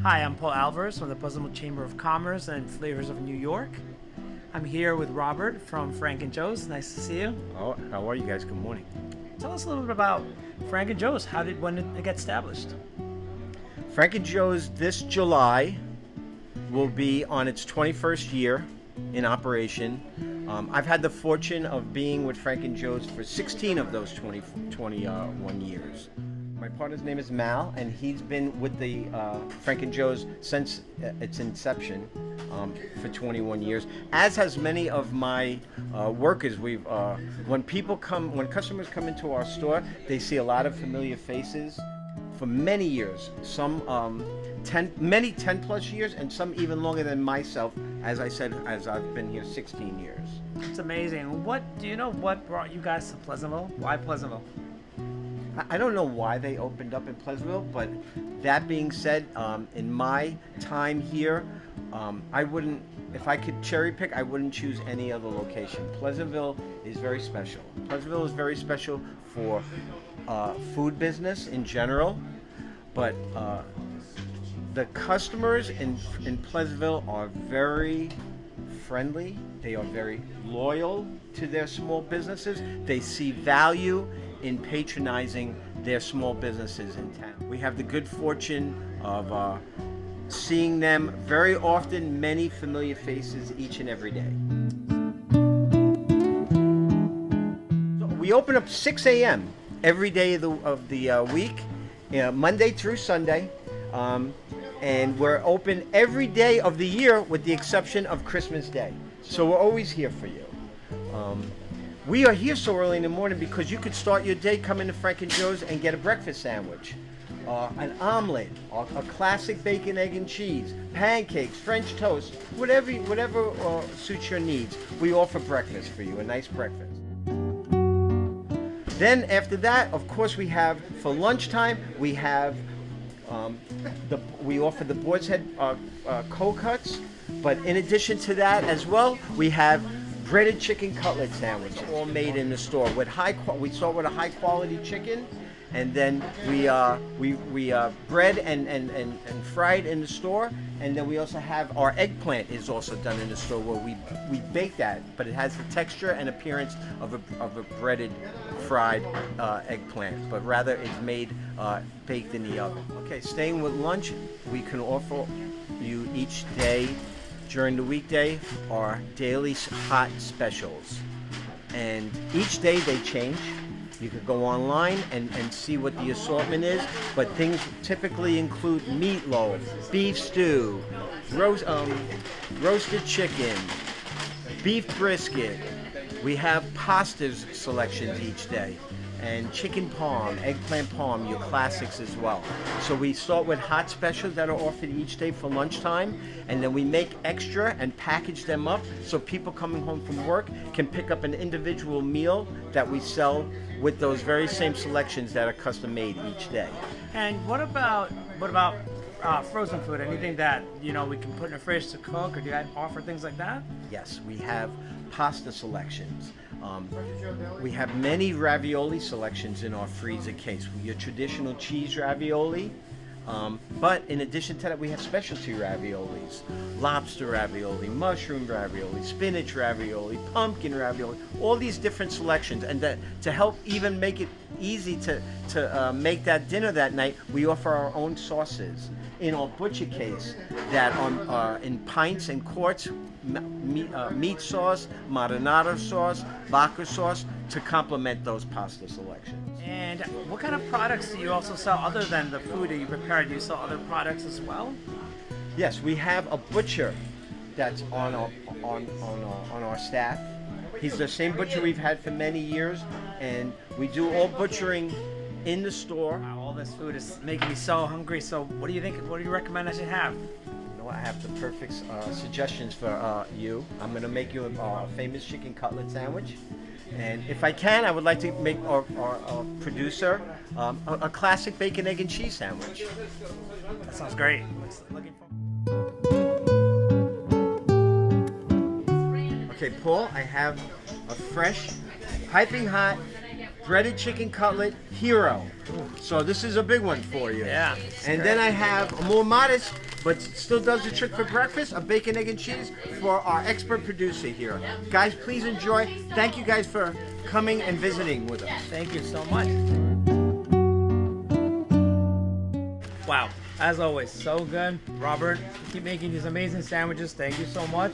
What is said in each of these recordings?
Hi, I'm Paul Alvarez from the Pleasantville Chamber of Commerce and Flavors of New York. I'm here with Robert from Frank and Joe's. Nice to see you. Oh, how are you guys? Good morning. Tell us a little bit about Frank and Joe's. When did it get established? Frank and Joe's this July will be on its 21st year in operation. I've had the fortune of being with Frank and Joe's for 16 of those 21 years. My partner's name is Mal, and he's been with the Frank and Joe's since its inception for 21 years. As has many of my workers. When customers come into our store, they see a lot of familiar faces for many years. Some 10 plus years, and some even longer than myself. As I said, as I've been here 16 years. It's amazing. What brought you guys to Pleasantville? Why Pleasantville? I don't know why they opened up in Pleasantville, but that being said, in my time here, if I could cherry pick, I wouldn't choose any other location. Pleasantville is very special. Pleasantville is very special for food business in general, but the customers in Pleasantville are very friendly. They are very loyal to their small businesses. They see value in patronizing their small businesses in town. We have the good fortune of seeing them very often, many familiar faces each and every day. So we open up 6 a.m. every day of the week, Monday through Sunday, and we're open every day of the year with the exception of Christmas Day. So we're always here for you. We are here so early in the morning because you could start your day, come into Frank and Joe's and get a breakfast sandwich, an omelet, a classic bacon, egg, and cheese, pancakes, French toast, whatever suits your needs. We offer breakfast for you, a nice breakfast. Then after that, of course, we have for lunchtime we have we offer the boar's head cold cuts, but in addition to that as well, we have breaded chicken cutlet sandwich, all made in the store with we start with a high quality chicken, and then we bread and fried in the store, and then we also have our eggplant is also done in the store where we bake that, but it has the texture and appearance of a breaded fried eggplant, but rather it's made baked in the oven. Okay, staying with lunch, we can offer you each day during the weekday are daily hot specials, and each day they change. You could go online and see what the assortment is, but things typically include meatloaf, beef stew, roasted chicken, beef brisket. We have pastas selections each day, and chicken parm, eggplant parm, your classics as well. So we start with hot specials that are offered each day for lunchtime, and then we make extra and package them up so people coming home from work can pick up an individual meal that we sell with those very same selections that are custom made each day. And what about frozen food? Anything that we can put in the fridge to cook, or do you offer things like that? Yes, we have pasta selections. We have many ravioli selections in our freezer case. Your traditional cheese ravioli, but in addition to that, we have specialty raviolis, lobster ravioli, mushroom ravioli, spinach ravioli, pumpkin ravioli, all these different selections. And to help even make it easy to make that dinner that night, we offer our own sauces in our butcher case that are in pints and quarts, meat sauce, marinara sauce, vodka sauce to complement those pasta selections. And what kind of products do you also sell other than the food that you prepare? Do you sell other products as well? Yes, we have a butcher that's on our staff. He's the same butcher we've had for many years, and we do all butchering in the store. Wow, all this food is making me so hungry. So what do you think? What do you recommend I should have? You know, I have the perfect suggestions for you. I'm going to make you a famous chicken cutlet sandwich. And if I can, I would like to make our producer a classic bacon, egg, and cheese sandwich. That sounds great. Looking forward. Okay, Paul, I have a fresh, piping hot, breaded chicken cutlet hero. So this is a big one for you. Yeah. And then I have a more modest but still does the trick for breakfast, a bacon, egg, and cheese for our expert producer here. Guys, please enjoy. Thank you guys for coming and visiting with us. Thank you so much. Wow, as always, so good. Robert, you keep making these amazing sandwiches. Thank you so much.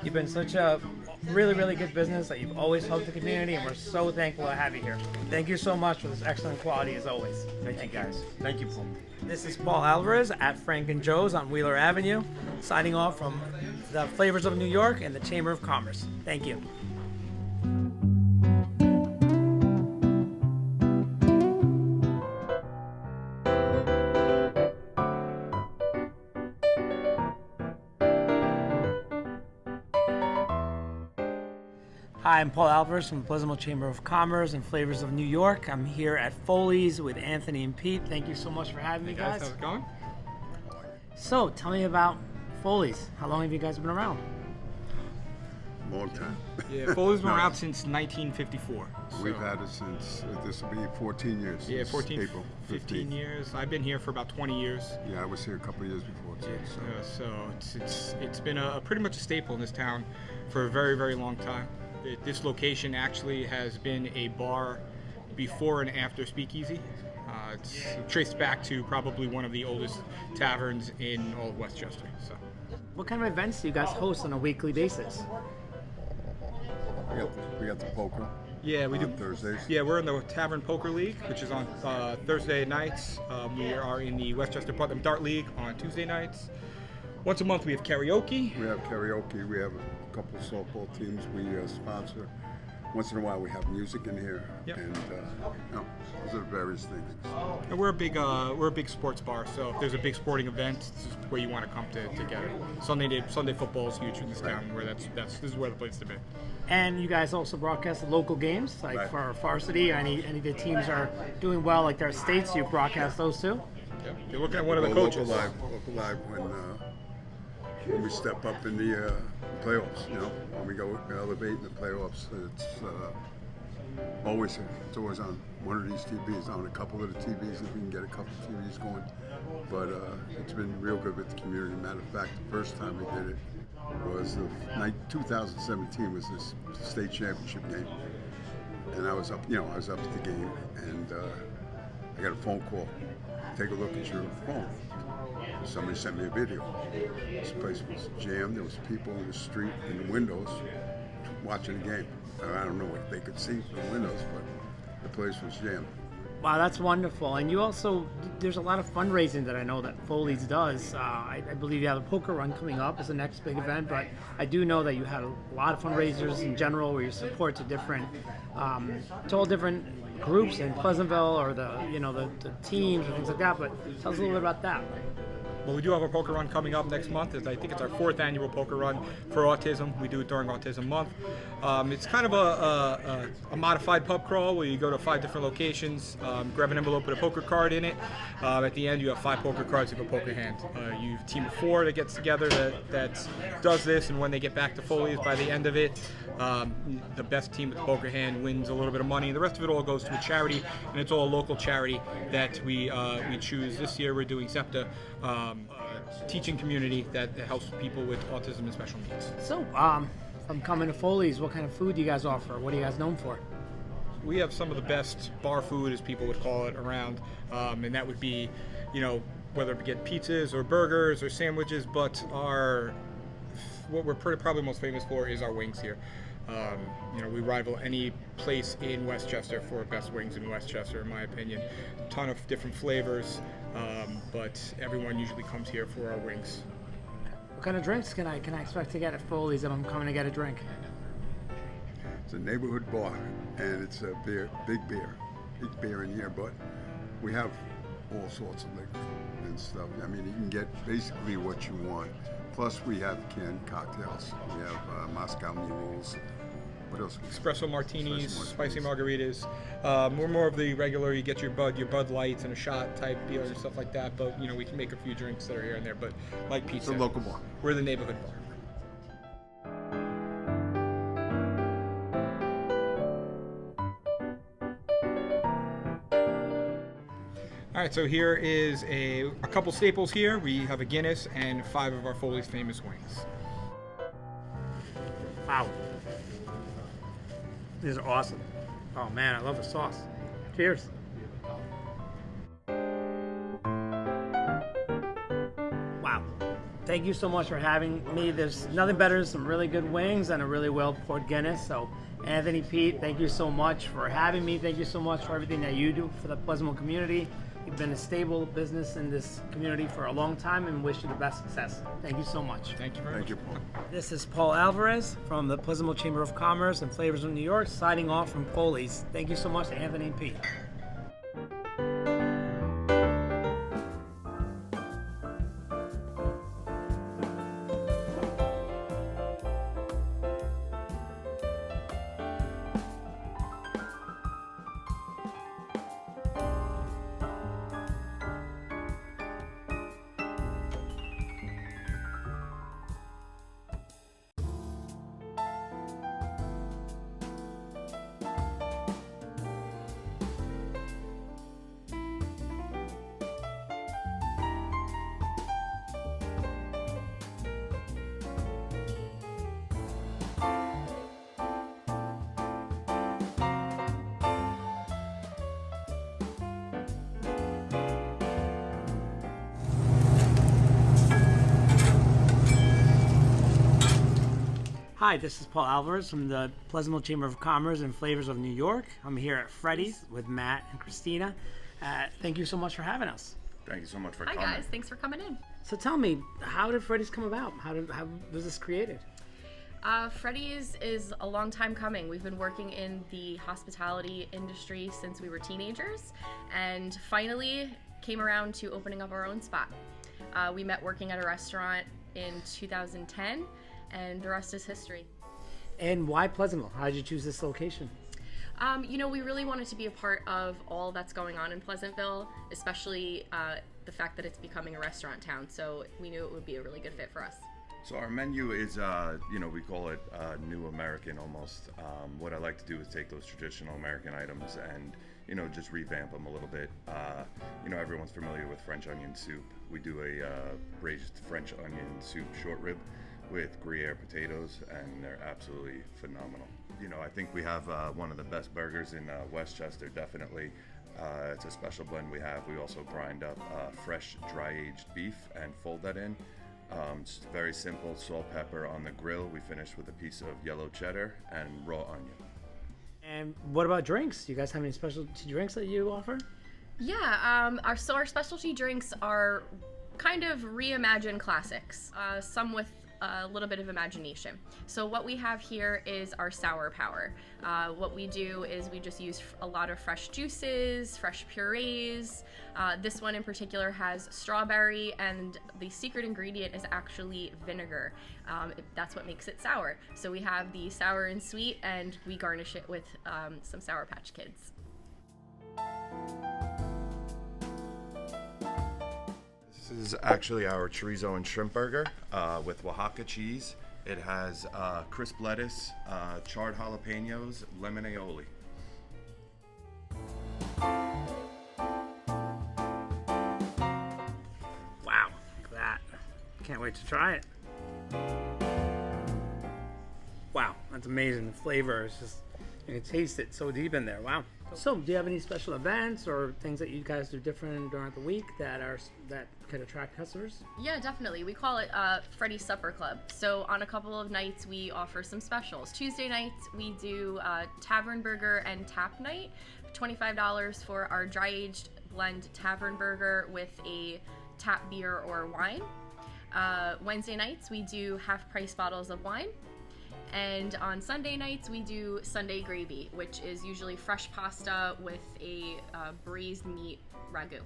You've been such a really, really good business that you've always helped the community, and we're so thankful to have you here. Thank you so much for this excellent quality as always. Thank you, guys. Thank you, Paul. This is Paul Alvarez at Frank and Joe's on Wheeler Avenue, signing off from the Flavors of New York and the Chamber of Commerce. Thank you. Hi, I'm Paul Alvarez from the Pleasantville Chamber of Commerce and Flavors of New York. I'm here at Foley's with Anthony and Pete. Thank you so much for having me, guys. How's it going? So, tell me about Foley's. How long have you guys been around? Long time. Yeah, Foley's been around since 1954. We've had it since, this will be 14 years. Yeah, since 14, April 15 15th. years. I've been here for about 20 years. Yeah, I was here a couple of years before too. So it's been a pretty much a staple in this town for a very, very long time. This location actually has been a bar before and after Speakeasy. It's traced back to probably one of the oldest taverns in all of Westchester. So. What kind of events do you guys host on a weekly basis? We got the poker. Yeah, we do on Thursdays. Yeah, we're in the Tavern Poker League, which is on Thursday nights. We are in the Westchester Putnam Dart League on Tuesday nights. Once a month we have karaoke. We have karaoke. We have a couple of softball teams we sponsor. Once in a while we have music in here. Yep. And those are various things. And we're a big sports bar, so if there's a big sporting event, this is where you want to come together. Sunday football is huge in this town, where this is where the place to be. And you guys also broadcast the local games, like Right. for varsity. Any of the teams are doing well, like their states. You broadcast those too. Yep. You're looking at one of the Well, coaches. Local live when we step up in the playoffs, when we go elevate in the playoffs, it's always here. It's always on one of these TVs, on a couple of the TVs if we can get a couple of TVs going. But it's been real good with the community. Matter of fact, the first time we did it was 2017 was this state championship game, and I was up at the game, and I got a phone call. Take a look at your phone. Somebody sent me a video. This place was jammed. There was people in the street, in the windows, watching the game. I don't know what they could see from the windows, but the place was jammed. Wow, that's wonderful. And you also, there's a lot of fundraising that I know that Foley's does. I believe you have a poker run coming up as the next big event, but I do know that you had a lot of fundraisers in general where you support to all different groups in Pleasantville or the teams and things like that. But tell us a little bit about that. Well, we do have a poker run coming up next month. I think it's our 4th annual poker run for autism. We do it during Autism Month. It's kind of a modified pub crawl where you go to 5 different locations, grab an envelope with a poker card in it. At the end, you have 5 poker cards of a poker hand. You have a team of 4 that gets together that does this, and when they get back to Foley's by the end of it, the best team with the poker hand wins a little bit of money. The rest of it all goes to a charity, and it's all a local charity that we choose. This year, we're doing SEPTA. Teaching community that helps people with autism and special needs. So, from coming to Foley's, what kind of food do you guys offer? What are you guys known for? We have some of the best bar food, as people would call it, around, and that would be, whether we get pizzas or burgers or sandwiches, but what we're probably most famous for is our wings here. We rival any place in Westchester for best wings in Westchester, in my opinion. A ton of different flavors, but everyone usually comes here for our wings. What kind of drinks can I expect to get at Foley's if I'm coming to get a drink? It's a neighborhood bar, and it's a big beer in here, but we have all sorts of liquor and stuff. I mean, you can get basically what you want. Plus, we have canned cocktails. We have Moscow Mules. What else? Espresso martinis, spicy margaritas. We're more of the regular, you get your Bud Lights and a shot type deal and stuff like that, but we can make a few drinks that are here and there, but like pizza. It's a local bar. We're the neighborhood bar. All All right, so here is a couple staples here. We have a Guinness and 5 of our Foley's famous wings. Wow. These are awesome. Oh man, I love the sauce. Cheers. Wow. Thank you so much for having me. There's nothing better than some really good wings and a really well poured Guinness. So Anthony, Pete, thank you so much for having me. Thank you so much for everything that you do for the Pleasantville community. You've been a stable business in this community for a long time and wish you the best success. Thank you so much. Thank you very much. Thank you, Paul. This is Paul Alvarez from the Pleasantville Chamber of Commerce and Flavors of New York, signing off from Foley's. Thank you so much to Anthony and Pete. Hi, this is Paul Alvarez from the Pleasantville Chamber of Commerce and Flavors of New York. I'm here at Freddy's with Matt and Christina. Thank you so much for having us. Thank you so much for Hi coming. guys, thanks for coming in. So tell me, how did Freddy's come about? How was this created? Freddy's is a long time coming. We've been working in the hospitality industry since we were teenagers and finally came around to opening up our own spot. We met working at a restaurant in 2010 and the rest is history. And why Pleasantville? How did you choose this location? We really wanted to be a part of all that's going on in Pleasantville, especially the fact that it's becoming a restaurant town, so we knew it would be a really good fit for us. So our menu is, we call it New American almost. What I like to do is take those traditional American items and, just revamp them a little bit. Everyone's familiar with French onion soup. We do a braised French onion soup short rib with Gruyere potatoes, and they're absolutely phenomenal. I think we have one of the best burgers in Westchester, definitely. It's a special blend we have. We also grind up fresh, dry-aged beef and fold that in. It's very simple, salt, pepper on the grill. We finish with a piece of yellow cheddar and raw onion. And what about drinks? Do you guys have any specialty drinks that you offer? Yeah, our specialty drinks are kind of reimagined classics, some with a little bit of imagination. So what we have here is our sour power. What we do is we just use a lot of fresh juices, fresh purees. This one in particular has strawberry, and the secret ingredient is actually vinegar. That's what makes it sour. So we have the sour and sweet, and we garnish it with some Sour Patch Kids. This is actually our chorizo and shrimp burger with Oaxaca cheese. It has crisp lettuce, charred jalapenos, lemon aioli. Wow, look at that. Can't wait to try it. Wow, that's amazing. The flavor is just, you can taste it so deep in there. Wow. So, do you have any special events or things that you guys do different during the week that could attract customers? Yeah, definitely. We call it Freddy's Supper Club. So on a couple of nights, we offer some specials. Tuesday nights, we do Tavern Burger and Tap Night, $25 for our dry-aged blend Tavern Burger with a tap beer or wine. Wednesday nights, we do half-price bottles of wine. And on Sunday nights, we do Sunday gravy, which is usually fresh pasta with a braised meat ragu.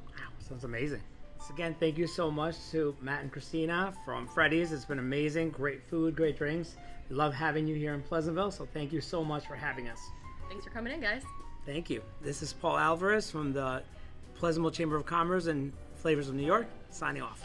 Wow, sounds amazing. So again, thank you so much to Matt and Christina from Freddy's. It's been amazing. Great food, great drinks. We love having you here in Pleasantville, so thank you so much for having us. Thanks for coming in, guys. Thank you. This is Paul Alvarez from the Pleasantville Chamber of Commerce and Flavors of New York, signing off.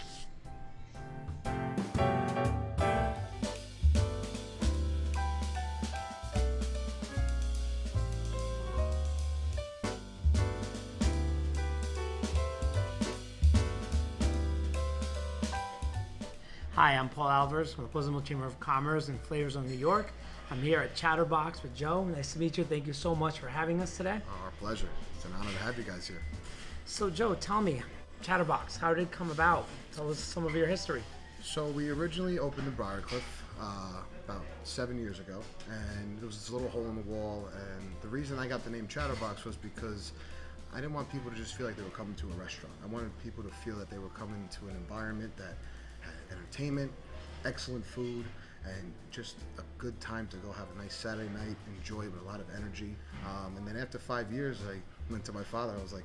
Hi, I'm Paul Alvarez from the Pleasantville Chamber of Commerce in Flavors of New York. I'm here at Chatterbox with Joe. Nice to meet you. Thank you so much for having us today. Our pleasure. It's an honor to have you guys here. So, Joe, tell me, Chatterbox, how did it come about? Tell us some of your history. So we originally opened in Briarcliff about 7 years ago, and there was this little hole in the wall. And the reason I got the name Chatterbox was because I didn't want people to just feel like they were coming to a restaurant. I wanted people to feel that they were coming to an environment that had entertainment, excellent food, and just a good time to go have a nice Saturday night, enjoy with a lot of energy. And then after 5 years, I went to my father. I was like,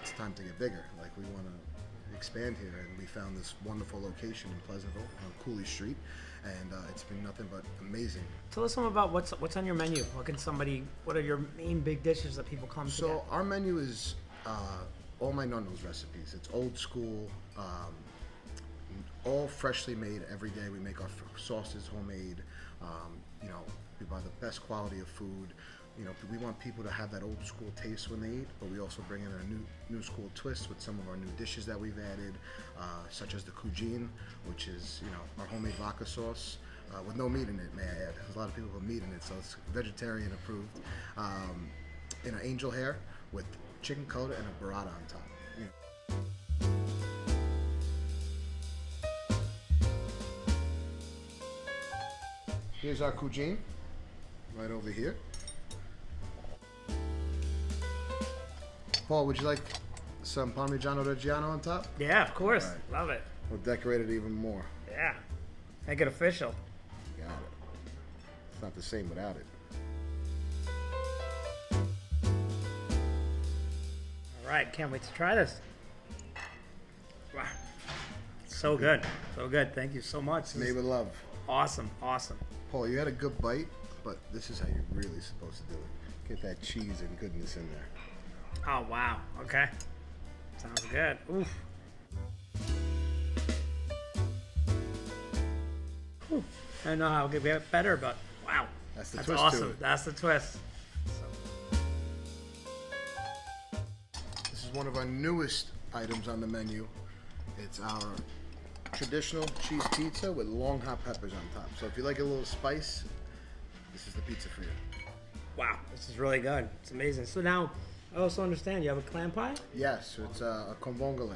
it's time to get bigger. Like, we want to expand here. And we found this wonderful location in Pleasantville on Cooley Street. And it's been nothing but amazing. Tell us some about what's on your menu. What are your main big dishes that people come to So get? our menu is all my nonno's recipes. It's old school, all freshly made every day. We make our sauces homemade. We buy the best quality of food. We want people to have that old school taste when they eat, but we also bring in a new school twist with some of our new dishes that we've added, such as the cuisine, which is our homemade vodka sauce with no meat in it. May I add? There's a lot of people put meat in it, so it's vegetarian approved. In an angel hair with chicken coda and a burrata on top. Here's our cuisine, right over here. Paul, would you like some Parmigiano Reggiano on top? Yeah, of course. Right. Love it. We'll decorate it even more. Yeah. Make it official. Got it. It's not the same without it. All right, can't wait to try this. Wow. So good. So good. Thank you so much. This Made is with love. awesome. Awesome. Paul, you had a good bite, but this is how you're really supposed to do it. Get that cheese and goodness in there. Oh, wow. Okay. Sounds good. Oof. Whew. I don't know how it could get better, but wow. That's the twist to awesome. it. That's the twist. This is one of our newest items on the menu. It's our traditional cheese pizza with long hot peppers on top. So if you like a little spice, this is the pizza for you. Wow. This is really good. It's amazing. So now, I also understand you have a clam pie? Yes, it's a convongole.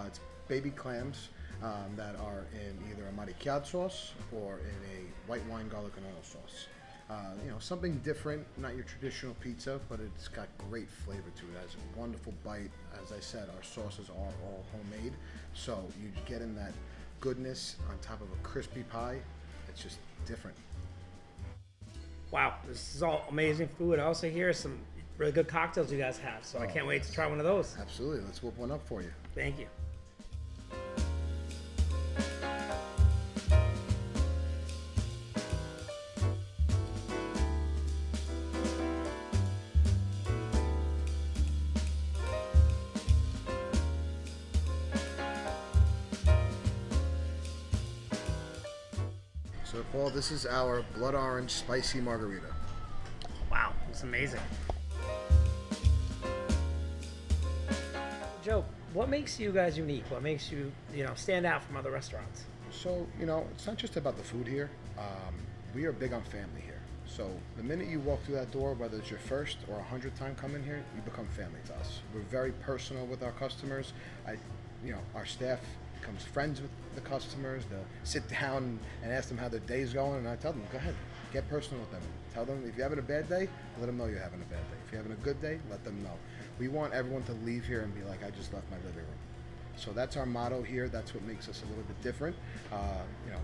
It's baby clams that are in either a maricchad sauce or in a white wine garlic and oil sauce. Something different, not your traditional pizza, but it's got great flavor to it. It has a wonderful bite. As I said, our sauces are all homemade, so you get in that goodness on top of a crispy pie. It's just different. Wow. This is all amazing food. I also hear some really good cocktails you guys have, so I can't wait to try one of those. Absolutely. Let's whip one up for you. Thank you. So, Paul, this is our blood orange spicy margarita. Wow, it's amazing. Joe, what makes you guys unique? What makes you, stand out from other restaurants? So, it's not just about the food here. We are big on family here. So the minute you walk through that door, whether it's your first or 100th time coming here, you become family to us. We're very personal with our customers. Our staff becomes friends with the customers. They'll sit down and ask them how their day's going, and I tell them, go ahead, get personal with them. Tell them if you're having a bad day, let them know you're having a bad day. If you're having a good day, let them know. We want everyone to leave here and be like, I just left my living room. So that's our motto here. That's what makes us a little bit different.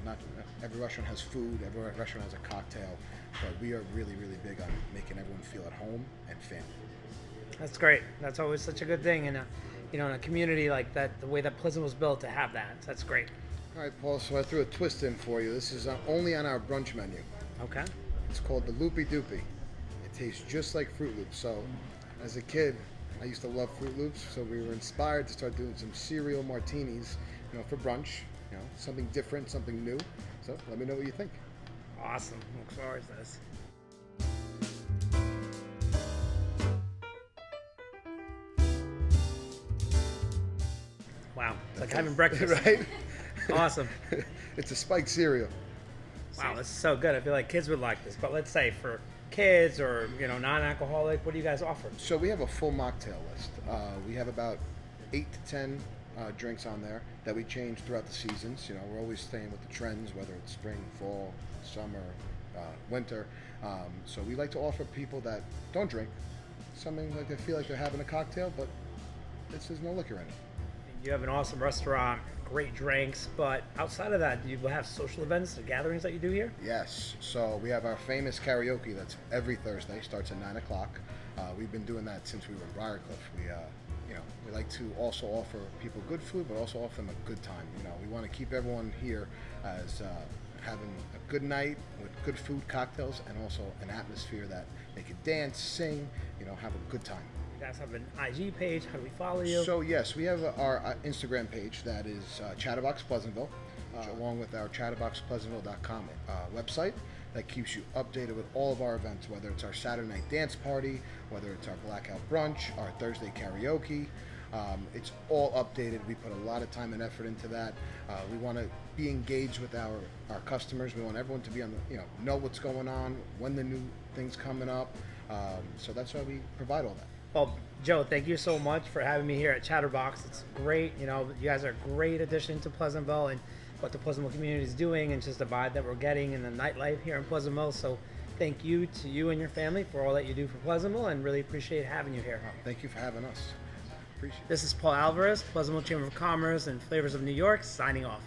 Not every restaurant has food, every restaurant has a cocktail, but we are really, really big on making everyone feel at home and family. That's great. That's always such a good thing in a community like that, the way that Pleasant was built, to have that. So that's great. All right, Paul, so I threw a twist in for you. This is only on our brunch menu. Okay. It's called the Loopy Doopy. It tastes just like Fruit Loops. So as a kid, I used to love Fruit Loops, so we were inspired to start doing some cereal martinis, for brunch. Something different, something new. So let me know what you think. Awesome. Look forward to this. Wow. It's like having breakfast. Right? Awesome. It's a spiked cereal. Wow, this is so good. I feel like kids would like this. But let's say for kids or non-alcoholic, what do you guys offer? So we have a full mocktail list. We have about 8 to 10 drinks on there that we change throughout the seasons. We're always staying with the trends, whether it's spring, fall, summer, winter. So we like to offer people that don't drink something like they feel like they're having a cocktail, but there's no liquor in it. You have an awesome restaurant, great drinks, but outside of that, do you have social events or gatherings that you do here? Yes. So we have our famous karaoke that's every Thursday, starts at 9 o'clock. We've been doing that since we were in Briarcliff. We like to also offer people good food, but also offer them a good time. We want to keep everyone here as having a good night with good food, cocktails, and also an atmosphere that they can dance, sing, have a good time. You guys have an IG page. How do we follow you? So yes, we have our Instagram page that is Chatterbox Pleasantville, along with our chatterboxpleasantville.com website that keeps you updated with all of our events, whether it's our Saturday night dance party, whether it's our blackout brunch, our Thursday karaoke. It's all updated. We put a lot of time and effort into that. We want to be engaged with our customers. We want everyone to be on the, know what's going on, when the new things coming up. So that's why we provide all that. Well, Joe, thank you so much for having me here at Chatterbox. It's great. You guys are a great addition to Pleasantville and what the Pleasantville community is doing, and just the vibe that we're getting in the nightlife here in Pleasantville. So thank you to you and your family for all that you do for Pleasantville, and really appreciate having you here. Thank you for having us. Appreciate it. This is Paul Alvarez, Pleasantville Chamber of Commerce and Flavors of New York, signing off.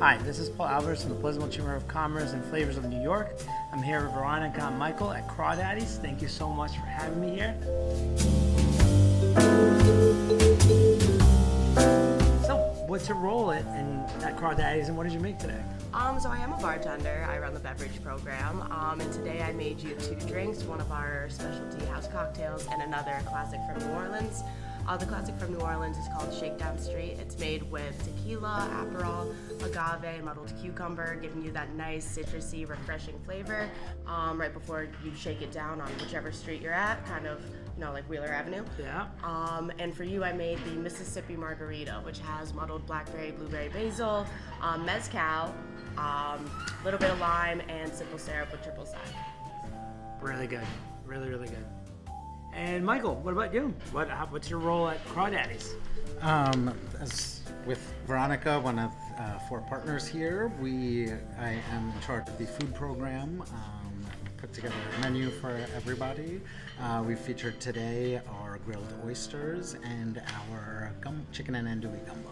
Hi, this is Paul Alvarez from the Pleasantville Chamber of Commerce and Flavors of New York. I'm here with Veronica and Michael at Crawdaddy's. Thank you so much for having me here. So, what's your role at Crawdaddy's and what did you make today? So I am a bartender. I run the beverage program, and today I made you 2 drinks, one of our specialty house cocktails and another classic from New Orleans. The classic from New Orleans is called Shakedown Street. It's made with tequila, Aperol, agave, and muddled cucumber, giving you that nice citrusy, refreshing flavor right before you shake it down on whichever street you're at, kind of, like Wheeler Avenue. Yeah. And for you, I made the Mississippi Margarita, which has muddled blackberry, blueberry, basil, mezcal, a little bit of lime, and simple syrup with triple sec. Really good. Really, really good. And Michael, what about you? What's your role at Crawdaddy's? As with Veronica, one of 4 partners here, I am in charge of the food program. Put together a menu for everybody. We featured today our grilled oysters and our chicken and andouille gumbo.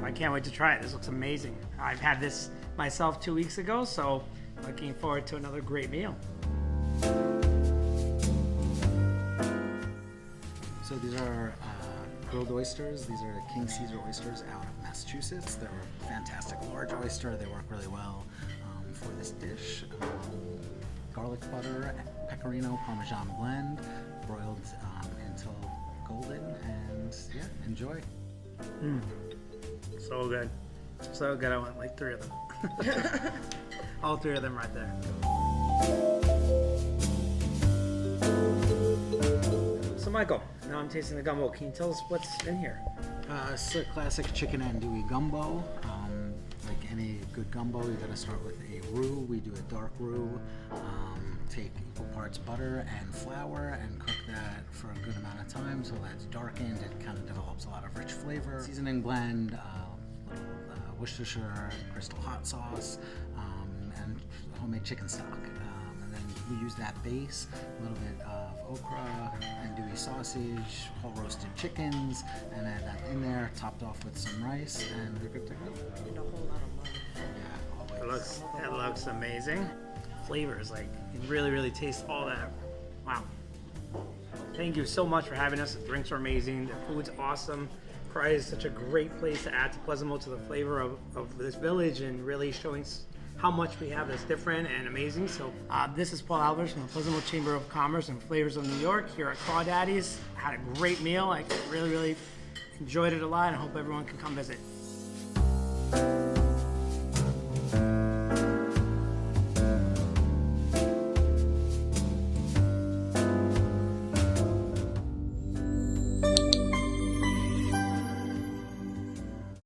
I can't wait to try it. This looks amazing. I've had this myself 2 weeks ago, so looking forward to another great meal. So these are grilled oysters. These are King Caesar oysters out of Massachusetts. They're a fantastic large oyster. They work really well for this dish. Garlic butter, pecorino, Parmesan blend, broiled until golden, and yeah, enjoy. So good. So good. I want like 3 of them. All 3 of them right there. So Michael, now I'm tasting the gumbo. Can you tell us what's in here? It's a classic chicken andouille gumbo. Like any good gumbo, you gotta start with a roux. We do a dark roux. Take equal parts butter and flour and cook that for a good amount of time so that's darkened. It kind of develops a lot of rich flavor. Seasoning blend, little Worcestershire, crystal hot sauce, and homemade chicken stock. And then we use that base, a little bit of okra, andouille sausage, whole roasted chickens, and add that in there, topped off with some rice, and we're good to go. And a whole lot of love. Yeah, always. That looks amazing. Flavors, like you really taste all that. Wow. Thank you so much for having us. The drinks are amazing. The food's awesome. Pride is such a great place to add to Pleasantville, to the flavor of this village, and really showing how much we have that's different and amazing. So this is Paul Albers from the Pleasantville Chamber of Commerce and Flavors of New York here at Crawdaddy's. Had a great meal. I really enjoyed it a lot, and I hope everyone can come visit.